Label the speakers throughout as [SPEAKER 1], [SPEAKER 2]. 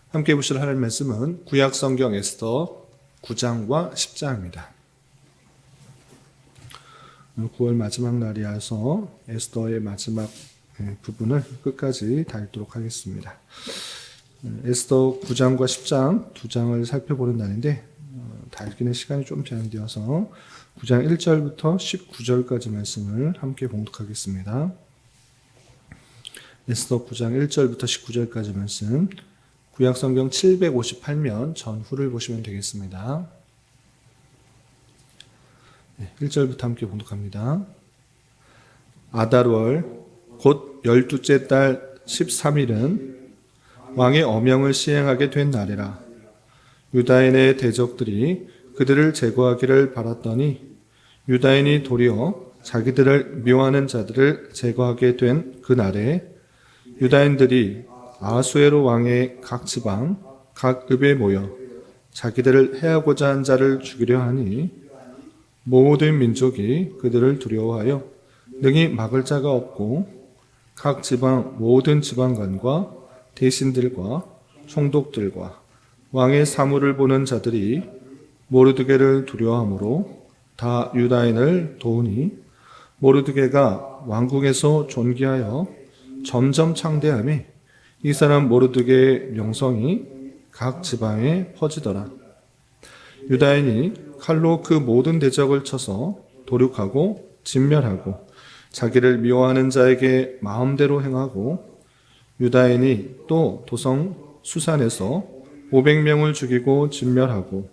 [SPEAKER 1] 함께 보실 하나님 말씀은 구약 성경 에스더 9장과 10장입니다. 9월 마지막 날이어서 에스더의 마지막 부분을 끝까지 다 읽도록 하겠습니다. 에스더 9장과 10장 두 장을 살펴보는 날인데 다 읽기는 시간이 좀 제한되어서 9장 1절부터 19절까지 말씀을 함께 봉독하겠습니다. 에스더 9장 1절부터 19절까지 말씀, 구약성경 758면 전후를 보시면 되겠습니다. 1절부터 함께 봉독합니다. 아달월 곧 12째 달 13일은 왕의 어명을 시행하게 된 날이라. 유다인의 대적들이 그들을 제거하기를 바랐더니 유다인이 도리어 자기들을 미워하는 자들을 제거하게 된 그 날에 유다인들이 아하수에로 왕의 각 지방, 각 읍에 모여 자기들을 해하고자 한 자를 죽이려 하니 모든 민족이 그들을 두려워하여 능히 막을 자가 없고 각 지방 모든 지방관과 대신들과 총독들과 왕의 사물을 보는 자들이 모르드게를 두려워하므로 다 유다인을 도우니 모르드게가 왕궁에서 존귀하여 점점 창대하며 이 사람 모르드게의 명성이 각 지방에 퍼지더라. 유다인이 칼로 그 모든 대적을 쳐서 도륙하고 진멸하고 자기를 미워하는 자에게 마음대로 행하고 유다인이 또 도성 수산에서 500명을 죽이고 진멸하고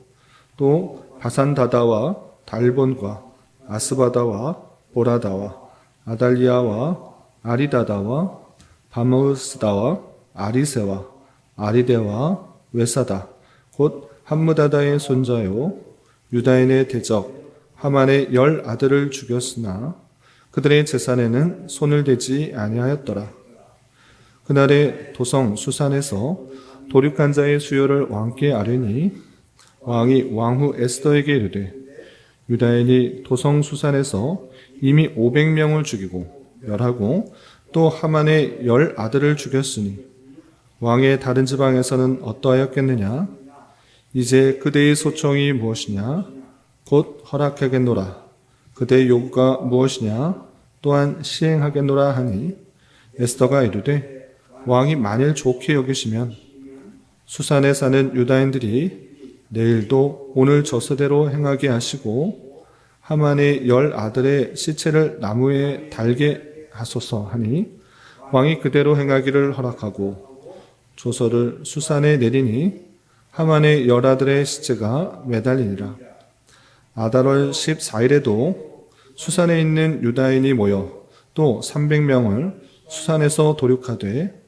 [SPEAKER 1] 또 바산다다와 달본과 아스바다와 보라다와 아달리아와 아리다다와 바모스다와 아리세와 아리데와 웨사다 곧 함무다다의 손자요 유다인의 대적 하만의 10 아들을 죽였으나 그들의 재산에는 손을 대지 아니하였더라. 그날에 도성 수산에서 도륙한 자의 수요를 왕께 아뢰니 왕이 왕후 에스더에게 이르되 유다인이 도성 수산에서 이미 500명을 죽이고 멸하고 또 하만의 10 아들을 죽였으니 왕의 다른 지방에서는 어떠하였겠느냐? 이제 그대의 소청이 무엇이냐? 곧 허락하겠노라. 그대의 요구가 무엇이냐? 또한 시행하겠노라 하니 에스더가 이르되 왕이 만일 좋게 여기시면 수산에 사는 유다인들이 내일도 오늘 저서대로 행하게 하시고 하만의 10 아들의 시체를 나무에 달게 하소서 하니 왕이 그대로 행하기를 허락하고 조서를 수산에 내리니 하만의 10 아들의 시체가 매달리니라. 아달월 14일에도 수산에 있는 유다인이 모여 또 300명을 수산에서 도륙하되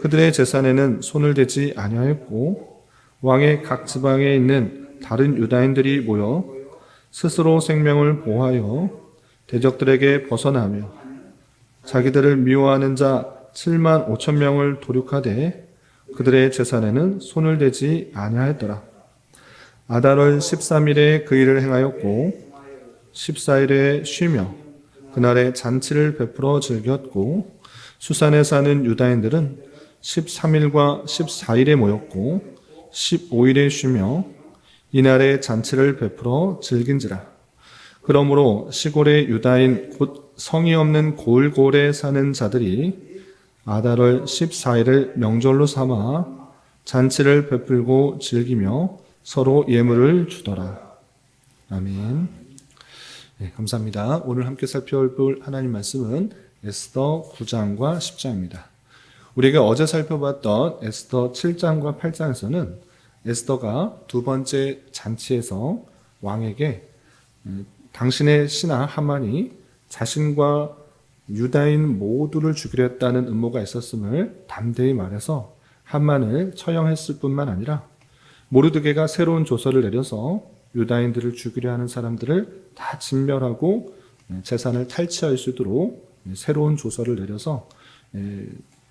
[SPEAKER 1] 그들의 재산에는 손을 대지 아니하였고 왕의 각 지방에 있는 다른 유다인들이 모여 스스로 생명을 보호하여 대적들에게 벗어나며 자기들을 미워하는 자 7만 5천 명을 도륙하되 그들의 재산에는 손을 대지 아니하였더라. 아달월 13일에 그 일을 행하였고 14일에 쉬며 그날에 잔치를 베풀어 즐겼고 수산에 사는 유다인들은 13일과 14일에 모였고 15일에 쉬며 이날에 잔치를 베풀어 즐긴지라. 그러므로 시골의 유다인 곧 성이 없는 골골에 사는 자들이 아달월 14일을 명절로 삼아 잔치를 베풀고 즐기며 서로 예물을 주더라. 아멘. 네, 감사합니다. 오늘 함께 살펴볼 하나님 말씀은 에스더 9장과 10장입니다. 우리가 어제 살펴봤던 에스더 7장과 8장에서는 에스더가 두 번째 잔치에서 왕에게 당신의 신하 하만이 자신과 유다인 모두를 죽이려 했다는 음모가 있었음을 담대히 말해서 하만을 처형했을 뿐만 아니라 모르드게가 새로운 조서를 내려서 유다인들을 죽이려 하는 사람들을 다 진멸하고 재산을 탈취할 수 있도록 새로운 조서를 내려서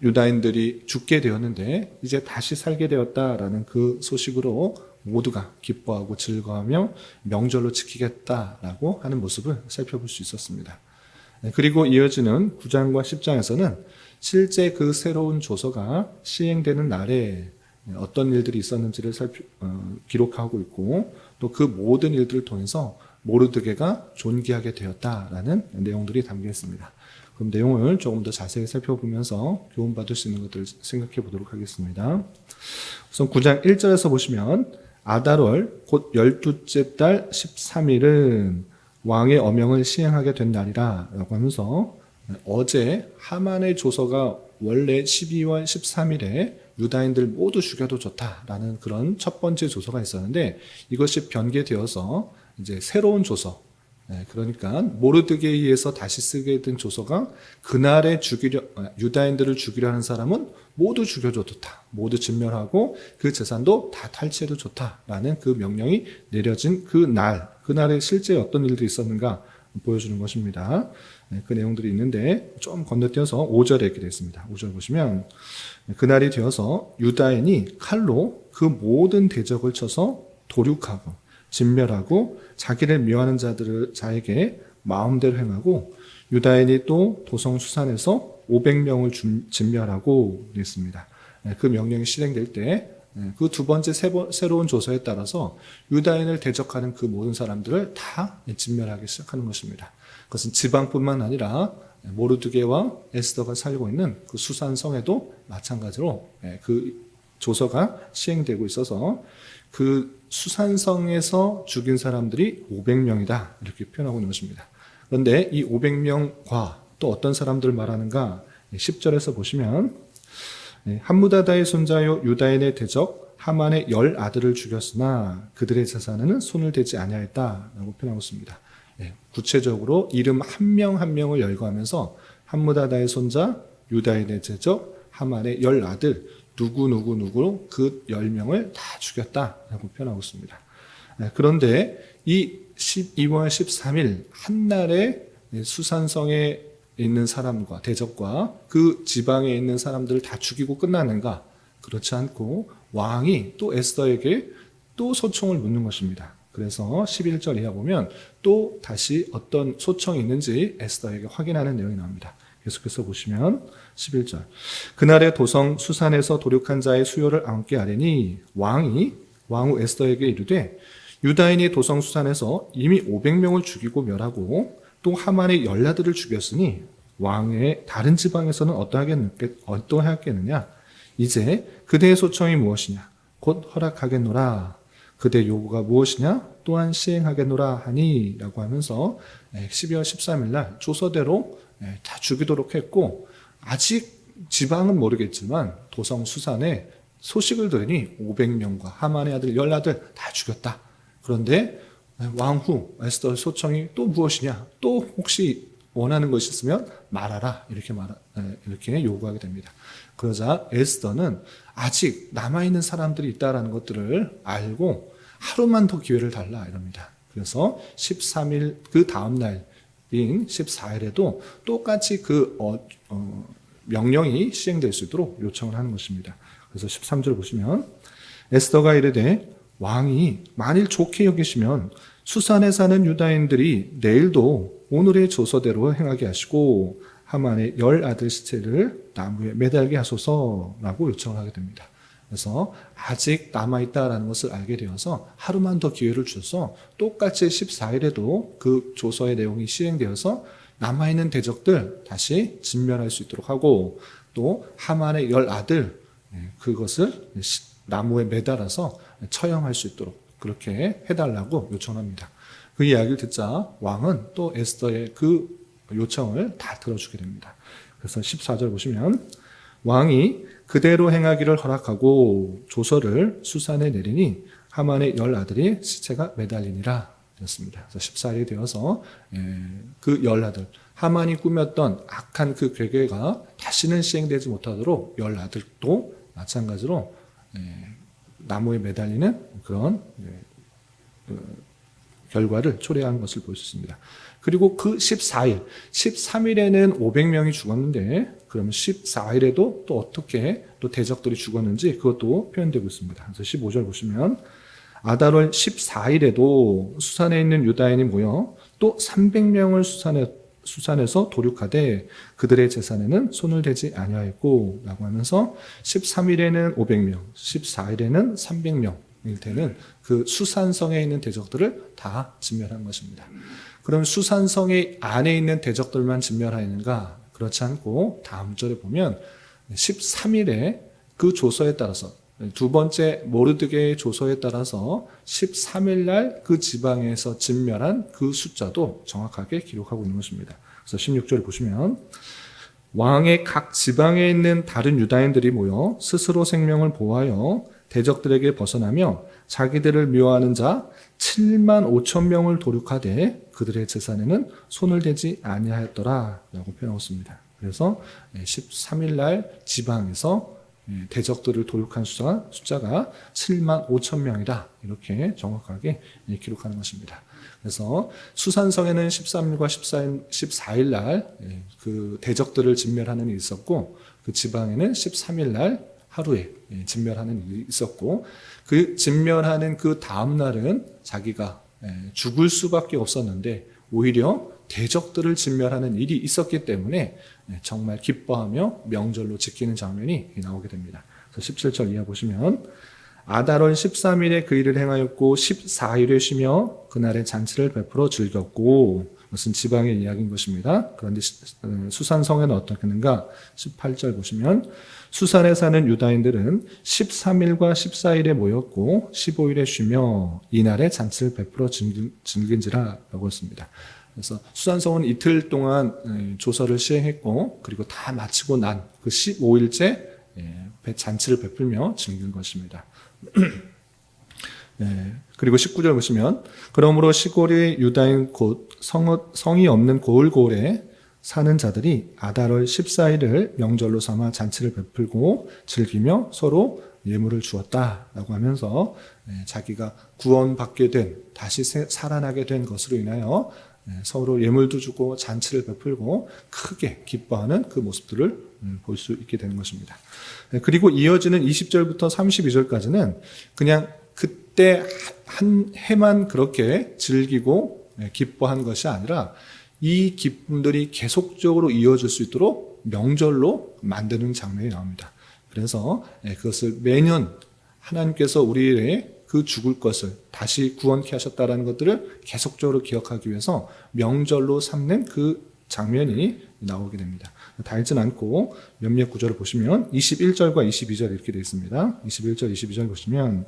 [SPEAKER 1] 유다인들이 죽게 되었는데 이제 다시 살게 되었다라는 그 소식으로 모두가 기뻐하고 즐거워하며 명절로 지키겠다라고 하는 모습을 살펴볼 수 있었습니다. 그리고 이어지는 9장과 10장에서는 실제 그 새로운 조서가 시행되는 날에 어떤 일들이 있었는지를 기록하고 있고 또 그 모든 일들을 통해서 모르드게가 존귀하게 되었다라는 내용들이 담겨 있습니다. 그럼 내용을 조금 더 자세히 살펴보면서 교훈받을 수 있는 것들을 생각해 보도록 하겠습니다. 우선 9장 1절에서 보시면 아달월 곧 12째 달 13일은 왕의 어명을 시행하게 된 날이라 라고 하면서 어제 하만의 조서가 원래 12월 13일에 유다인들 모두 죽여도 좋다라는 그런 첫 번째 조서가 있었는데 이것이 변개되어서 이제 새로운 조서, 그러니까 모르드게에 의해서 다시 쓰게 된 조서가 그날에 유다인들을 죽이려 하는 사람은 모두 죽여도 좋다. 모두 진멸하고 그 재산도 다 탈취해도 좋다라는 그 명령이 내려진 그날에 실제 어떤 일들이 있었는가 보여주는 것입니다. 그 내용들이 있는데 좀 건너뛰어서 5절에 이렇게 되어 있습니다. 5절 보시면 그날이 되어서 유다인이 칼로 그 모든 대적을 쳐서 도륙하고 진멸하고 자기를 미워하는 자에게 마음대로 행하고 유다인이 또 도성 수산에서 500명을 진멸하고 그랬습니다. 그 명령이 실행될 때 그 두 번째 새로운 조서에 따라서 유다인을 대적하는 그 모든 사람들을 다 진멸하기 시작하는 것입니다. 그것은 지방뿐만 아니라 모르드게와 에스더가 살고 있는 그 수산성에도 마찬가지로 그 조서가 시행되고 있어서 그 수산성에서 죽인 사람들이 500명이다 이렇게 표현하고 있는 것입니다. 그런데 이 500명과 또 어떤 사람들을 말하는가 10절에서 보시면 함무다다의 손자요 유다인의 대적 하만의 10 아들을 죽였으나 그들의 재산에는 손을 대지 아니하였다라고 표현하고 있습니다. 구체적으로 이름 한 명 한 명을 열거하면서 함무다다의 손자 유다인의 대적 하만의 10 아들 누구 그 10명을 다 죽였다라고 표현하고 있습니다. 그런데 이 12월 13일 한날에 수산성에 있는 사람과 대적과 그 지방에 있는 사람들을 다 죽이고 끝나는가? 그렇지 않고 왕이 또 에스더에게 또 소총을 묻는 것입니다. 그래서 11절 이하 보면 또 다시 어떤 소총이 있는지 에스더에게 확인하는 내용이 나옵니다. 계속해서 보시면 11절 그날의 도성 수산에서 도륙한 자의 수요를 안게 하려니 왕후 에스더에게 이르되 유다인이 도성 수산에서 이미 500명을 죽이고 멸하고 또 하만의 10 아들을 죽였으니 왕의 다른 지방에서는 어떠하겠느냐 이제 그대의 소청이 무엇이냐 곧 허락하겠노라 그대 요구가 무엇이냐 또한 시행하겠노라 하니 라고 하면서 12월 13일 날 조서대로 다 죽이도록 했고 아직 지방은 모르겠지만 도성 수산에 소식을 들으니 500명과 하만의 아들 10 아들 다 죽였다. 그런데 왕후 에스더 소청이 또 무엇이냐 또 혹시 원하는 것이 있으면 말하라 이렇게 요구하게 됩니다. 그러자 에스더는 아직 남아있는 사람들이 있다는 것들을 알고 하루만 더 기회를 달라 이럽니다. 그래서 13일 그 다음 날인 14일에도 똑같이 그 명령이 시행될 수 있도록 요청을 하는 것입니다. 그래서 13절 보시면 에스더가 이르되 왕이 만일 좋게 여기시면 수산에 사는 유다인들이 내일도 오늘의 조서대로 행하게 하시고 하만의 10 아들 시체를 나무에 매달게 하소서라고 요청을 하게 됩니다. 그래서 아직 남아있다라는 것을 알게 되어서 하루만 더 기회를 줘서 똑같이 14일에도 그 조서의 내용이 시행되어서 남아있는 대적들 다시 진멸할 수 있도록 하고 또 하만의 10 아들 그것을 나무에 매달아서 처형할 수 있도록 그렇게 해달라고 요청합니다. 그 이야기를 듣자 왕은 또 에스더의 그 요청을 다 들어주게 됩니다. 그래서 14절 보시면 왕이 그대로 행하기를 허락하고 조서를 수산에 내리니 하만의 10 아들이 시체가 매달리니라 되었습니다. 그래서 14일이 되어서 그 10 아들 하만이 꾸몄던 악한 그 괴계가 다시는 시행되지 못하도록 10 아들도 마찬가지로 나무에 매달리는 그런 결과를 초래한 것을 볼 수 있습니다. 그리고 그 14일, 13일에는 500명이 죽었는데 그럼 14일에도 또 어떻게 또 대적들이 죽었는지 그것도 표현되고 있습니다. 그래서 15절 보시면 아달월 14일에도 수산에 있는 유다인이 모여 또 300명을 수산에 수산에서 도륙하되 그들의 재산에는 손을 대지 아니하였고 라고 하면서 13일에는 500명, 14일에는 300명일 때는 그 수산성에 있는 대적들을 다 진멸한 것입니다. 그럼 수산성의 안에 있는 대적들만 진멸하였는가? 그렇지 않고 다음 절에 보면 13일에 그 조서에 따라서 두 번째 모르드게의 조서에 따라서 13일 날 그 지방에서 진멸한 그 숫자도 정확하게 기록하고 있는 것입니다. 그래서 16절을 보시면 왕의 각 지방에 있는 다른 유다인들이 모여 스스로 생명을 보호하여 대적들에게 벗어나며 자기들을 묘하는 자 7만 5천 명을 도륙하되 그들의 재산에는 손을 대지 아니하였더라 라고 표현하고 있습니다. 그래서 13일 날 지방에서 대적들을 도륙한 숫자가 7만 5천 명이다 이렇게 정확하게 기록하는 것입니다. 그래서 수산성에는 13일과 14일 날 그 대적들을 진멸하는 일이 있었고 그 지방에는 13일 날 하루에 진멸하는 일이 있었고 그 진멸하는 그 다음 날은 자기가 죽을 수밖에 없었는데 오히려 대적들을 진멸하는 일이 있었기 때문에 정말 기뻐하며 명절로 지키는 장면이 나오게 됩니다. 그래서 17절 이하 보시면 아달월 13일에 그 일을 행하였고 14일에 쉬며 그날의 잔치를 베풀어 즐겼고 이것은 지방의 이야기인 것입니다. 그런데 수산성에는 어떻겠는가? 18절 보시면 수산에 사는 유다인들은 13일과 14일에 모였고 15일에 쉬며 이날에 잔치를 베풀어 즐긴지라 라고 했습니다. 그래서 수산성은 이틀 동안 조서를 시행했고 그리고 다 마치고 난 그 15일째 잔치를 베풀며 즐긴 것입니다. 그리고 19절 보시면 그러므로 시골의 유다인 곧 성이 없는 고을고을에 사는 자들이 아달월 14일을 명절로 삼아 잔치를 베풀고 즐기며 서로 예물을 주었다라고 하면서 자기가 구원받게 된 다시 살아나게 된 것으로 인하여 서로 예물도 주고 잔치를 베풀고 크게 기뻐하는 그 모습들을 볼 수 있게 되는 것입니다. 그리고 이어지는 20절부터 32절까지는 그냥 그때 한 해만 그렇게 즐기고 기뻐한 것이 아니라 이 기쁨들이 계속적으로 이어질 수 있도록 명절로 만드는 장면이 나옵니다. 그래서 그것을 매년 하나님께서 우리의 그 죽을 것을 다시 구원케 하셨다는 것들을 계속적으로 기억하기 위해서 명절로 삼는 그 장면이 나오게 됩니다. 다 읽진 않고 몇몇 구절을 보시면 21절과 22절 이렇게 되어 있습니다. 21절, 22절 보시면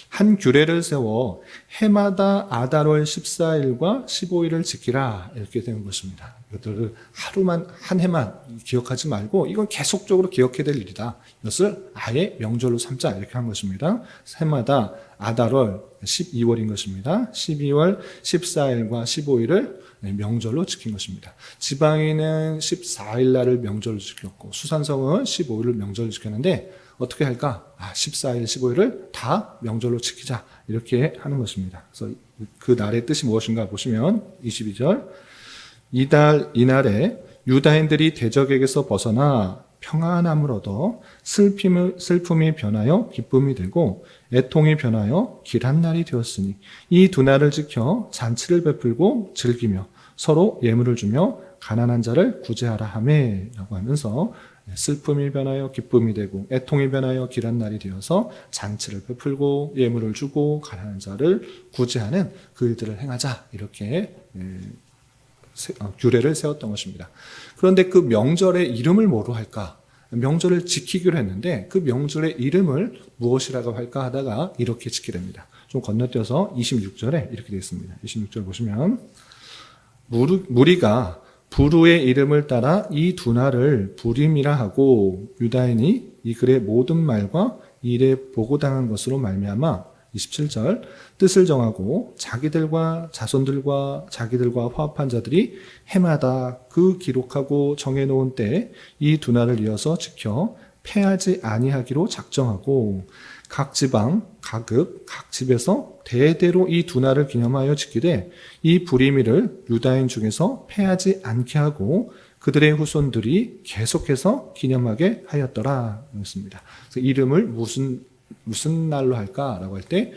[SPEAKER 1] 한 규례를 세워 해마다 아달월 14일과 15일을 지키라 이렇게 되는 것입니다. 이것들을 하루만 한 해만 기억하지 말고 이건 계속적으로 기억해야 될 일이다. 이것을 아예 명절로 삼자 이렇게 한 것입니다. 해마다 아달월 12월인 것입니다. 12월 14일과 15일을 명절로 지킨 것입니다. 지방에는 14일 날을 명절로 지켰고 수산성은 15일을 명절로 지켰는데 어떻게 할까? 14일, 15일을 다 명절로 지키자 이렇게 하는 것입니다. 그래서 그 날의 뜻이 무엇인가 보시면 22절 이날에 유다인들이 대적에게서 벗어나 평안함을 얻어 슬픔이 변하여 기쁨이 되고 애통이 변하여 길한 날이 되었으니 이 두 날을 지켜 잔치를 베풀고 즐기며 서로 예물을 주며 가난한 자를 구제하라 하매 라고 하면서 슬픔이 변하여 기쁨이 되고 애통이 변하여 길한 날이 되어서 잔치를 베풀고 예물을 주고 가난한 자를 구제하는 그 일들을 행하자 이렇게 규례를 세웠던 것입니다. 그런데 그 명절의 이름을 뭐로 할까? 명절을 지키기로 했는데 그 명절의 이름을 무엇이라고 할까 하다가 이렇게 짓게 됩니다. 좀 건너뛰어서 26절에 이렇게 되어 있습니다. 26절 보시면 무리가 부르의 이름을 따라 이 두 날을 부림이라 하고 유다인이 이 글의 모든 말과 일에 보고당한 것으로 말미암아 27절 뜻을 정하고 자기들과 자손들과 자기들과 화합한 자들이 해마다 그 기록하고 정해놓은 때에 이 두 날을 이어서 지켜 패하지 아니하기로 작정하고 각 지방, 각읍, 각 집에서 대대로 이 두 날을 기념하여 지키되 이 부리미를 유다인 중에서 패하지 않게 하고 그들의 후손들이 계속해서 기념하게 하였더라. 그렇습니다. 그래서 이름을 무슨 날로 할까라고 할 때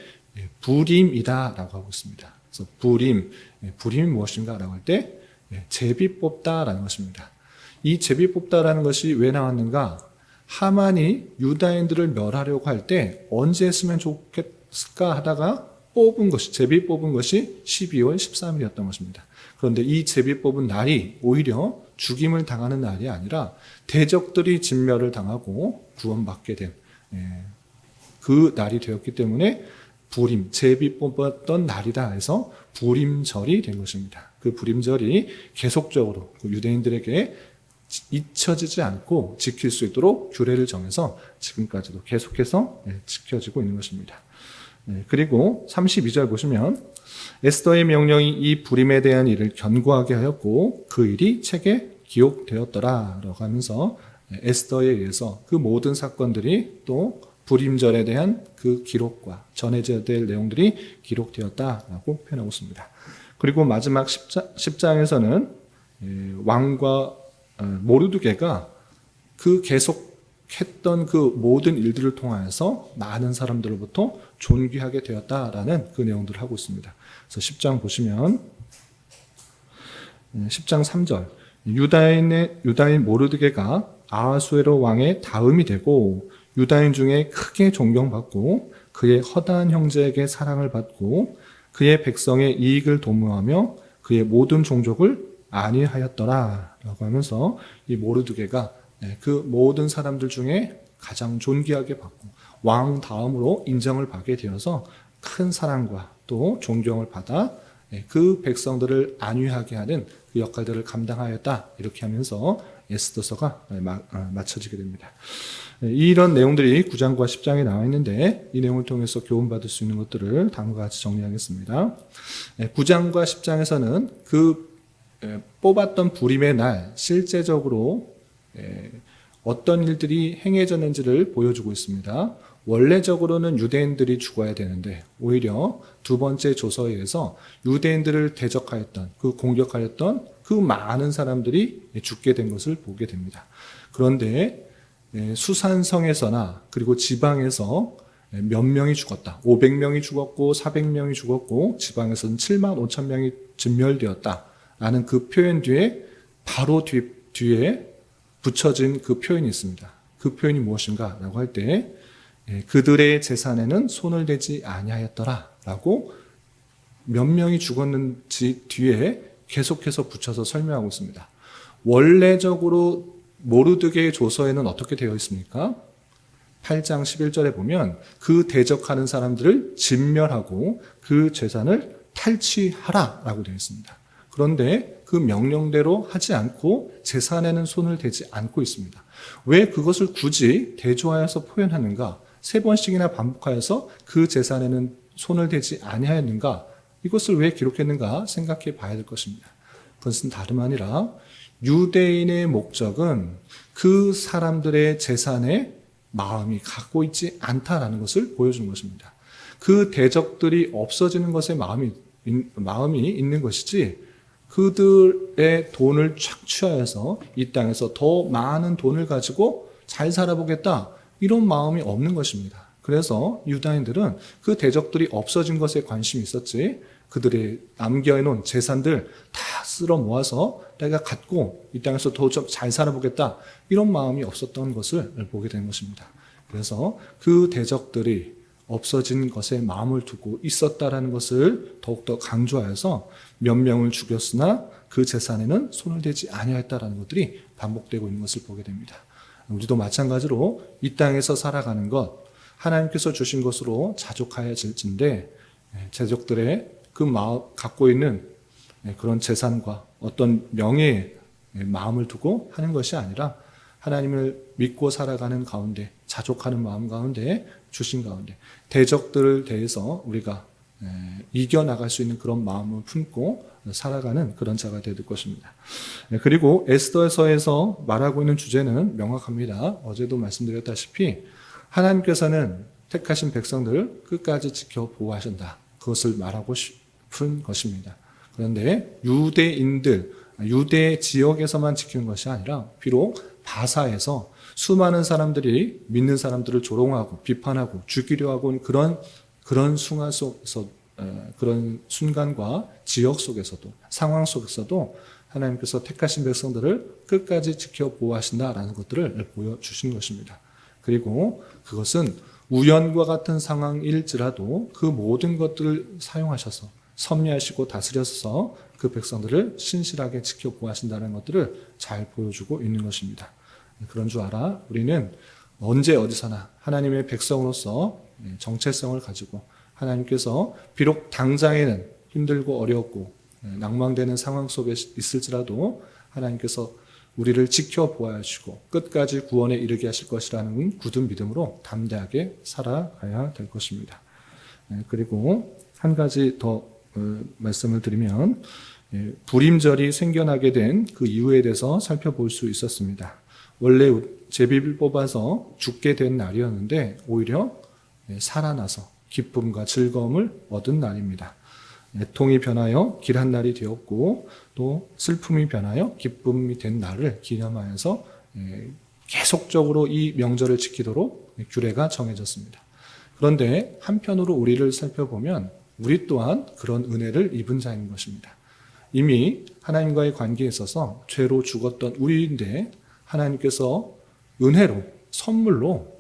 [SPEAKER 1] 부림이다라고 하고 있습니다. 그래서 부림이 무엇인가라고 할 때 제비 뽑다라는 것입니다. 이 제비 뽑다라는 것이 왜 나왔는가? 하만이 유다인들을 멸하려고 할 때 언제 했으면 좋겠을까 하다가 제비 뽑은 것이 12월 13일이었던 것입니다. 그런데 이 제비 뽑은 날이 오히려 죽임을 당하는 날이 아니라 대적들이 진멸을 당하고 구원받게 된 그 날이 되었기 때문에 제비 뽑았던 날이다 해서 부림절이 된 것입니다. 그 부림절이 계속적으로 유대인들에게 잊혀지지 않고 지킬 수 있도록 규례를 정해서 지금까지도 계속해서 지켜지고 있는 것입니다. 그리고 32절 보시면 에스더의 명령이 이 부림에 대한 일을 견고하게 하였고 그 일이 책에 기록되었더라 라고 하면서 에스더에 의해서 그 모든 사건들이 또 부림절에 대한 그 기록과 전해져야 될 내용들이 기록되었다라고 표현하고 있습니다. 그리고 마지막 10장에서는 왕과 모르드게가 그 계속했던 그 모든 일들을 통하여서 많은 사람들로부터 존귀하게 되었다라는 그 내용들을 하고 있습니다. 그래서 10장 보시면 10장 3절 유다인 모르드게가 아하수에로 왕의 다음이 되고 유다인 중에 크게 존경받고 그의 허다한 형제에게 사랑을 받고 그의 백성의 이익을 도모하며 그의 모든 종족을 안위하였더라 라고 하면서 이 모르드게가 그 모든 사람들 중에 가장 존귀하게 받고 왕 다음으로 인정을 받게 되어서 큰 사랑과 또 존경을 받아 그 백성들을 안위하게 하는 그 역할들을 감당하였다 이렇게 하면서 에스더서가 마쳐지게 됩니다. 이런 내용들이 9장과 10장에 나와 있는데 이 내용을 통해서 교훈받을 수 있는 것들을 다음과 같이 정리하겠습니다. 9장과 10장에서는 그 뽑았던 부림의 날 실제적으로 어떤 일들이 행해졌는지를 보여주고 있습니다. 원래적으로는 유대인들이 죽어야 되는데 오히려 두 번째 조서에 의해서 유대인들을 대적하였던 공격하였던 그 많은 사람들이 죽게 된 것을 보게 됩니다. 그런데 수산성에서나 그리고 지방에서 몇 명이 죽었다. 500명이 죽었고 400명이 죽었고 지방에서는 7만 5천 명이 진멸되었다라는 그 표현 뒤에 바로 뒤에 붙여진 그 표현이 있습니다. 그 표현이 무엇인가 라고 할 때 그들의 재산에는 손을 대지 아니하였더라라고 몇 명이 죽었는지 뒤에 계속해서 붙여서 설명하고 있습니다. 원래적으로 모르드게의 조서에는 어떻게 되어 있습니까? 8장 11절에 보면 그 대적하는 사람들을 진멸하고 그 재산을 탈취하라라고 되어 있습니다. 그런데 그 명령대로 하지 않고 재산에는 손을 대지 않고 있습니다. 왜 그것을 굳이 대조하여서 표현하는가? 3번씩이나 반복하여서 그 재산에는 손을 대지 아니하였는가? 이것을 왜 기록했는가 생각해 봐야 될 것입니다. 그것은 다름 아니라 유대인의 목적은 그 사람들의 재산에 마음이 갖고 있지 않다라는 것을 보여주는 것입니다. 그 대적들이 없어지는 것에 마음이 있는 것이지 그들의 돈을 착취하여서 이 땅에서 더 많은 돈을 가지고 잘 살아보겠다 이런 마음이 없는 것입니다. 그래서 유다인들은 그 대적들이 없어진 것에 관심이 있었지 그들의 남겨놓은 재산들 다 쓸어 모아서 내가 갖고 이 땅에서 더 좀 잘 살아보겠다 이런 마음이 없었던 것을 보게 된 것입니다. 그래서 그 대적들이 없어진 것에 마음을 두고 있었다라는 것을 더욱더 강조하여서 몇 명을 죽였으나 그 재산에는 손을 대지 아니하였다라는 것들이 반복되고 있는 것을 보게 됩니다. 우리도 마찬가지로 이 땅에서 살아가는 것 하나님께서 주신 것으로 자족하여질진데 대적들의 그 마음 갖고 있는 그런 재산과 어떤 명예에 마음을 두고 하는 것이 아니라 하나님을 믿고 살아가는 가운데 자족하는 마음 가운데 주신 가운데 대적들을 대해서 우리가 이겨나갈 수 있는 그런 마음을 품고 살아가는 그런 자가 될 것입니다. 그리고 에스더서에서 말하고 있는 주제는 명확합니다. 어제도 말씀드렸다시피 하나님께서는 택하신 백성들을 끝까지 지켜 보호하신다. 그것을 말하고 싶은 것입니다. 그런데 유대 지역에서만 지키는 것이 아니라 비록 바사에서 수많은 사람들이 믿는 사람들을 조롱하고 비판하고 죽이려 하고 그런 순간과 지역 속에서도 상황 속에서도 하나님께서 택하신 백성들을 끝까지 지켜 보호하신다라는 것들을 보여주신 것입니다. 그리고 그것은 우연과 같은 상황일지라도 그 모든 것들을 사용하셔서 섭리하시고 다스려서 그 백성들을 신실하게 지켜 보호하신다는 것들을 잘 보여주고 있는 것입니다. 그런 줄 알아 우리는 언제 어디서나 하나님의 백성으로서 정체성을 가지고 하나님께서 비록 당장에는 힘들고 어렵고 낭망되는 상황 속에 있을지라도 하나님께서 우리를 지켜보아야 하시고 끝까지 구원에 이르게 하실 것이라는 굳은 믿음으로 담대하게 살아가야 될 것입니다. 그리고 한 가지 더 말씀을 드리면 불임절이 생겨나게 된 그 이유에 대해서 살펴볼 수 있었습니다. 원래 제비를 뽑아서 죽게 된 날이었는데 오히려 살아나서 기쁨과 즐거움을 얻은 날입니다. 애통이 변하여 길한 날이 되었고 또 슬픔이 변하여 기쁨이 된 날을 기념하여서 계속적으로 이 명절을 지키도록 규례가 정해졌습니다. 그런데 한편으로 우리를 살펴보면 우리 또한 그런 은혜를 입은 자인 것입니다. 이미 하나님과의 관계에 있어서 죄로 죽었던 우리인데 하나님께서 은혜로 선물로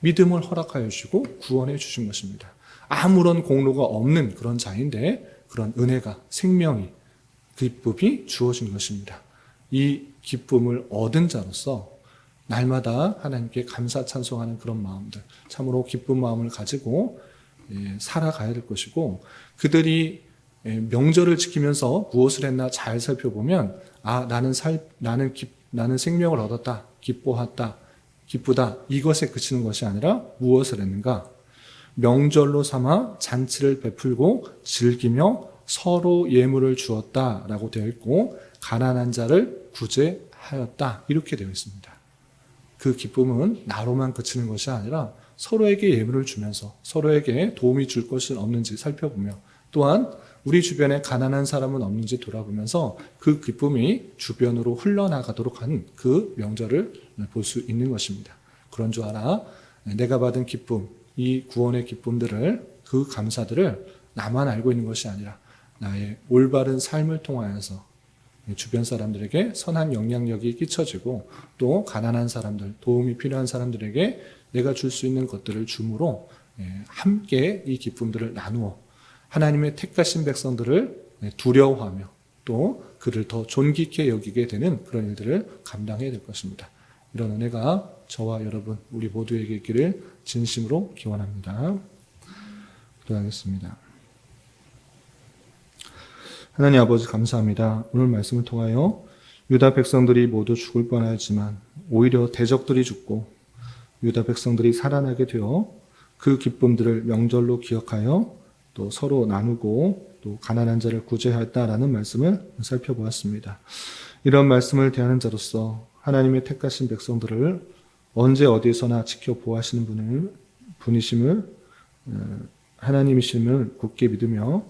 [SPEAKER 1] 믿음을 허락하여 주시고 구원해 주신 것입니다. 아무런 공로가 없는 그런 자인데 그런 은혜가 생명이 기쁨이 주어진 것입니다. 이 기쁨을 얻은 자로서 날마다 하나님께 감사 찬송하는 그런 마음들 참으로 기쁜 마음을 가지고 살아가야 될 것이고 그들이 명절을 지키면서 무엇을 했나 잘 살펴보면 나는 생명을 얻었다 기뻐했다 기쁘다 이것에 그치는 것이 아니라 무엇을 했는가 명절로 삼아 잔치를 베풀고 즐기며 서로 예물을 주었다라고 되어 있고 가난한 자를 구제하였다 이렇게 되어 있습니다. 그 기쁨은 나로만 그치는 것이 아니라 서로에게 예물을 주면서 서로에게 도움이 줄 것은 없는지 살펴보며 또한 우리 주변에 가난한 사람은 없는지 돌아보면서 그 기쁨이 주변으로 흘러나가도록 하는 그 명절을 볼 수 있는 것입니다. 그런 줄 알아 내가 받은 기쁨 이 구원의 기쁨들을 그 감사들을 나만 알고 있는 것이 아니라 나의 올바른 삶을 통하여서 주변 사람들에게 선한 영향력이 끼쳐지고 또 가난한 사람들 도움이 필요한 사람들에게 내가 줄 수 있는 것들을 줌으로 함께 이 기쁨들을 나누어 하나님의 택하신 백성들을 두려워하며 또 그를 더 존귀케 여기게 되는 그런 일들을 감당해야 될 것입니다. 이런 은혜가 저와 여러분 우리 모두에게 있기를 진심으로 기원합니다. 기도하겠습니다. 하나님 아버지 감사합니다. 오늘 말씀을 통하여 유다 백성들이 모두 죽을 뻔하였지만 오히려 대적들이 죽고 유다 백성들이 살아나게 되어 그 기쁨들을 명절로 기억하여 또 서로 나누고 또 가난한 자를 구제하였다라는 말씀을 살펴보았습니다. 이런 말씀을 대하는 자로서 하나님의 택하신 백성들을 언제 어디서나 지켜보아하시는 분이심을 하나님이심을 굳게 믿으며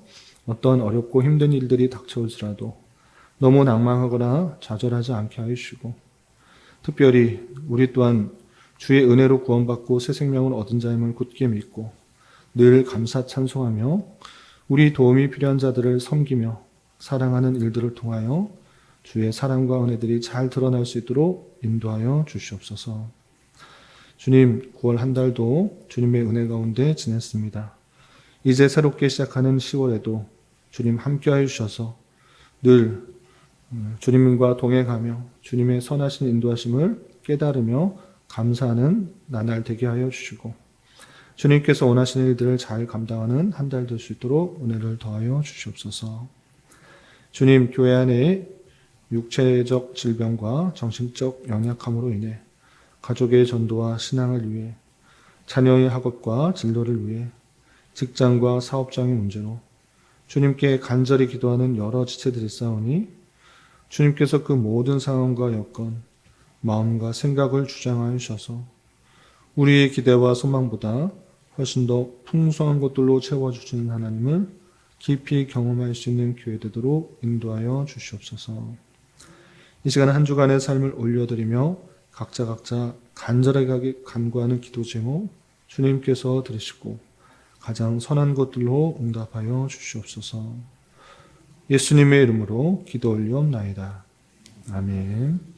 [SPEAKER 1] 어떤 어렵고 힘든 일들이 닥쳐올지라도 너무 낭망하거나 좌절하지 않게 하여 주시고 특별히 우리 또한 주의 은혜로 구원받고 새 생명을 얻은 자임을 굳게 믿고 늘 감사 찬송하며 우리 도움이 필요한 자들을 섬기며 사랑하는 일들을 통하여 주의 사랑과 은혜들이 잘 드러날 수 있도록 인도하여 주시옵소서. 주님 9월 한 달도 주님의 은혜 가운데 지냈습니다. 이제 새롭게 시작하는 10월에도 주님 함께하여 주셔서 늘 주님과 동행하며 주님의 선하신 인도하심을 깨달으며 감사하는 나날 되게 하여 주시고 주님께서 원하시는 일들을 잘 감당하는 한 달 될 수 있도록 은혜를 더하여 주시옵소서. 주님 교회 안에 육체적 질병과 정신적 연약함으로 인해 가족의 전도와 신앙을 위해 자녀의 학업과 진로를 위해 직장과 사업장의 문제로 주님께 간절히 기도하는 여러 지체들이 있사오니 주님께서 그 모든 상황과 여건, 마음과 생각을 주장하여 주셔서 우리의 기대와 소망보다 훨씬 더 풍성한 것들로 채워주시는 하나님을 깊이 경험할 수 있는 교회 되도록 인도하여 주시옵소서. 이 시간 한 주간의 삶을 올려드리며 각자 간절하게 간구하는 기도 제목 주님께서 들으시고 가장 선한 것들로 응답하여 주시옵소서. 예수님의 이름으로 기도 올리옵나이다. 아멘.